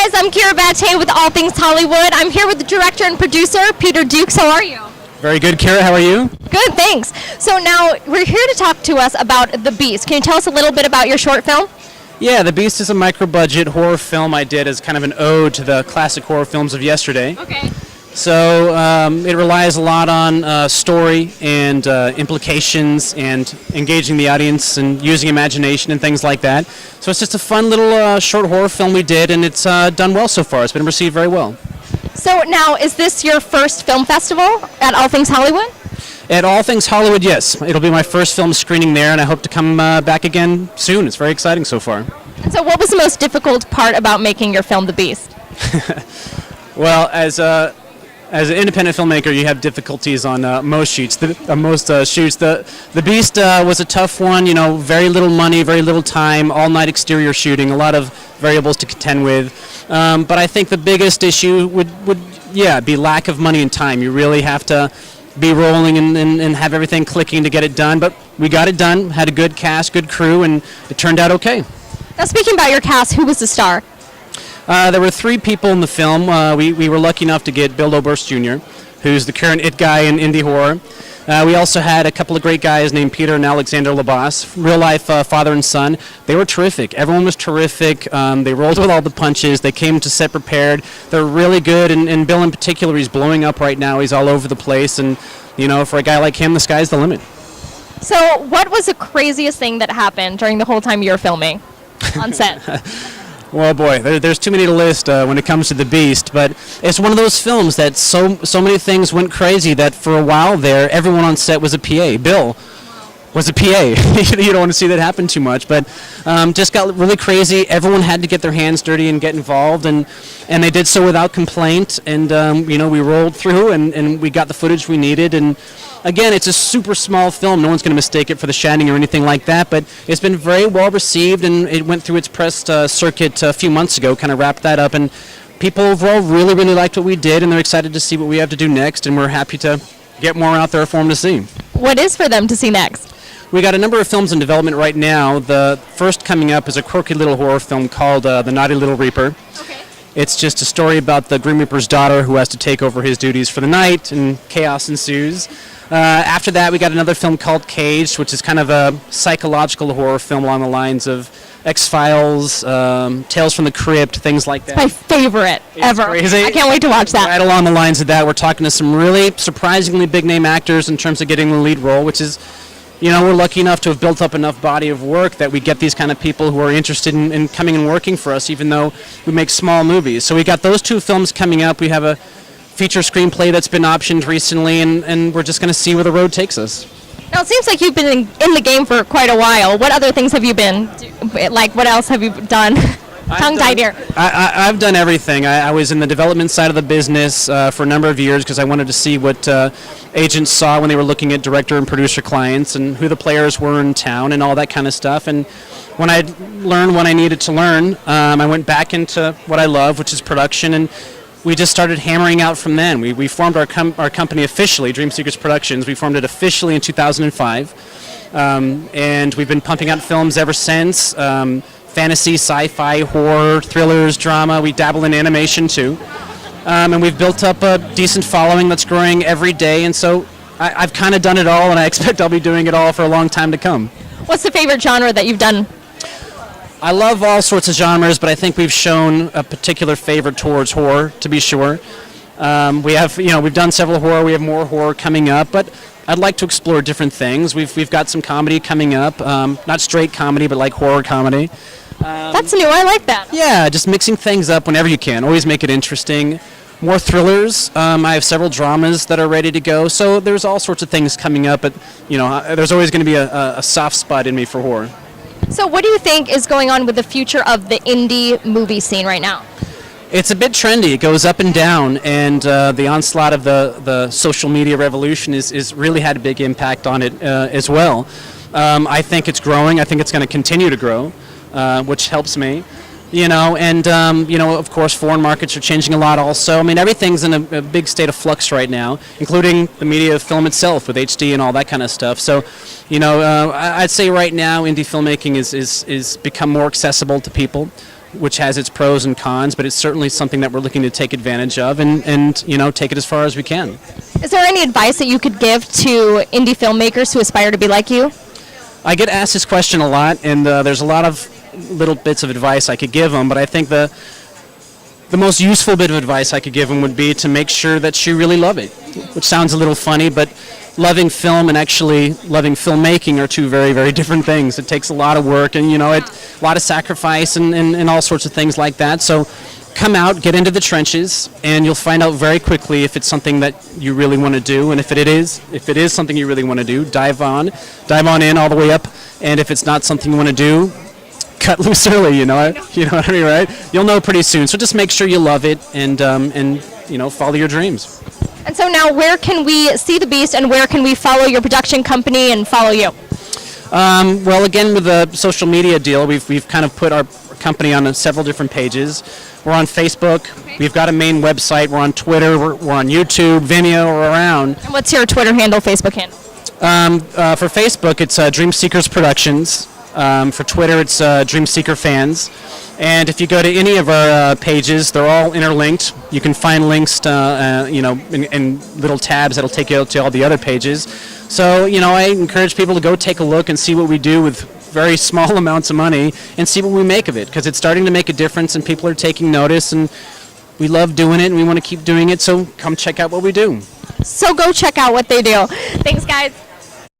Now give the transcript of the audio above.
guys, I'm Kira Bate with All Things Hollywood. I'm here with the director and producer, Peter Dukes. How are you? Very good, Kira. How are you? Good, thanks. So now we're here to talk to us about The Beast. Can you tell us a little bit about your short film? Yeah, The Beast is a micro-budget horror film I did as kind of an ode to the classic horror films of yesterday. Okay. So it relies a lot on story and implications and engaging the audience and using imagination and things like that. So it's just a fun little short horror film we did, and it's done well so far. It's been received very well. So now, is this your first film festival at All Things Hollywood? At All Things Hollywood, yes. It'll be my first film screening there, and I hope to come back again soon. It's very exciting so far. And so what was the most difficult part about making your film, The Beast? Well, as an independent filmmaker, you have difficulties on most shoots. The Beast was a tough one. You know, very little money, very little time, all-night exterior shooting, a lot of variables to contend with. But I think the biggest issue would be lack of money and time. You really have to be rolling and have everything clicking to get it done. But we got it done, had a good cast, good crew, and it turned out okay. Now, speaking about your cast, who was the star? There were three people in the film. We were lucky enough to get Bill Oberst Jr., who's the current it guy in indie horror. We also had a couple of great guys named Peter and Alexander Labas, real-life father and son. They were terrific. Everyone was terrific. They rolled with all the punches. They came to set prepared. They're really good, and Bill in particular, he's blowing up right now. He's all over the place, and you know, for a guy like him, the sky's the limit. So what was the craziest thing that happened during the whole time you were filming on set? Well, boy, there's too many to list when it comes to The Beast, but it's one of those films that so many things went crazy that for a while there, everyone on set was a PA. Bill was a PA. You don't want to see that happen too much, but just got really crazy. Everyone had to get their hands dirty and get involved, and they did so without complaint, and you know, we rolled through, and we got the footage we needed, and again, it's a super small film. No one's going to mistake it for The Shining or anything like that, but it's been very well received, and it went through its press circuit a few months ago, kind of wrapped that up, and people overall really, really liked what we did, and they're excited to see what we have to do next, and we're happy to get more out there for them to see. What is for them to see next? We got a number of films in development right now. The first coming up is a quirky little horror film called The Naughty Little Reaper. Okay. It's just a story about the Grim Reaper's daughter who has to take over his duties for the night, and chaos ensues. After that, we got another film called Caged, which is kind of a psychological horror film along the lines of X-Files, Tales from the Crypt, things like that. My favorite ever. Crazy. I can't wait to watch that. Right along the lines of that, we're talking to some really surprisingly big-name actors in terms of getting the lead role, which is, you know, we're lucky enough to have built up enough body of work that we get these kind of people who are interested in coming and working for us, even though we make small movies. So we got those two films coming up. We have a feature screenplay that's been optioned recently, and we're just going to see where the road takes us. Now, it seems like you've been in the game for quite a while. What other things have you been, like, what else have you done? Tongue-tied here. I've done everything. I was in the development side of the business for a number of years because I wanted to see what agents saw when they were looking at director and producer clients and who the players were in town and all that kind of stuff. And when I learned what I needed to learn, I went back into what I love, which is production, and we just started hammering out from then. We formed our company officially, Dream Seekers Productions. We formed it officially in 2005, and we've been pumping out films ever since. Fantasy, sci-fi, horror, thrillers, drama. We dabble in animation too. And we've built up a decent following that's growing every day, and so I've kind of done it all, and I expect I'll be doing it all for a long time to come. What's the favorite genre that you've done? I love all sorts of genres, but I think we've shown a particular favor towards horror, to be sure. We have, you know, we've done several horror. We have more horror coming up, but I'd like to explore different things. We've got some comedy coming up, not straight comedy, but like horror comedy. That's new. I like that. Yeah, just mixing things up whenever you can. Always make it interesting. More thrillers. I have several dramas that are ready to go. So there's all sorts of things coming up, but you know, there's always going to be a soft spot in me for horror. So what do you think is going on with the future of the indie movie scene right now? It's a bit trendy. It goes up and down, and the onslaught of the social media revolution is really had a big impact on it as well. I think it's growing. I think it's going to continue to grow, which helps me. You know, and you know, of course, foreign markets are changing a lot also. I mean, everything's in a big state of flux right now, including the media of film itself with HD and all that kind of stuff. So, you know, I'd say right now indie filmmaking is become more accessible to people. which has its pros and cons, but it's certainly something that we're looking to take advantage of and you know, take it as far as we can. Is there any advice that you could give to indie filmmakers who aspire to be like you? I get asked this question a lot, and there's a lot of little bits of advice I could give them, but I think the most useful bit of advice I could give them would be to make sure that you really love it, which sounds a little funny, but loving film and actually loving filmmaking are two very, very different things. It takes a lot of work and, you know, a lot of sacrifice and all sorts of things like that. So come out, get into the trenches, and you'll find out very quickly if it's something that you really want to do. And if it is something you really want to do, dive on in all the way up. And if it's not something you want to do, cut loose early, you know what I mean, right? You'll know pretty soon. So just make sure you love it and you know, follow your dreams. And so now, where can we see The Beast, and where can we follow your production company and follow you? Well, again, with the social media deal, we've kind of put our company on several different pages. We're on Facebook. We've got a main website. We're on Twitter. We're on YouTube, Vimeo. We're around. And what's your Twitter handle, Facebook handle? For Facebook, it's Dream Seekers Productions. For Twitter, it's Dream Seeker Fans. And if you go to any of our pages, they're all interlinked. You can find links to, you know, in little tabs that'll take you to all the other pages. So, you know, I encourage people to go take a look and see what we do with very small amounts of money and see what we make of it, because it's starting to make a difference and people are taking notice, and we love doing it and we want to keep doing it. So come check out what we do. So go check out what they do. Thanks, guys.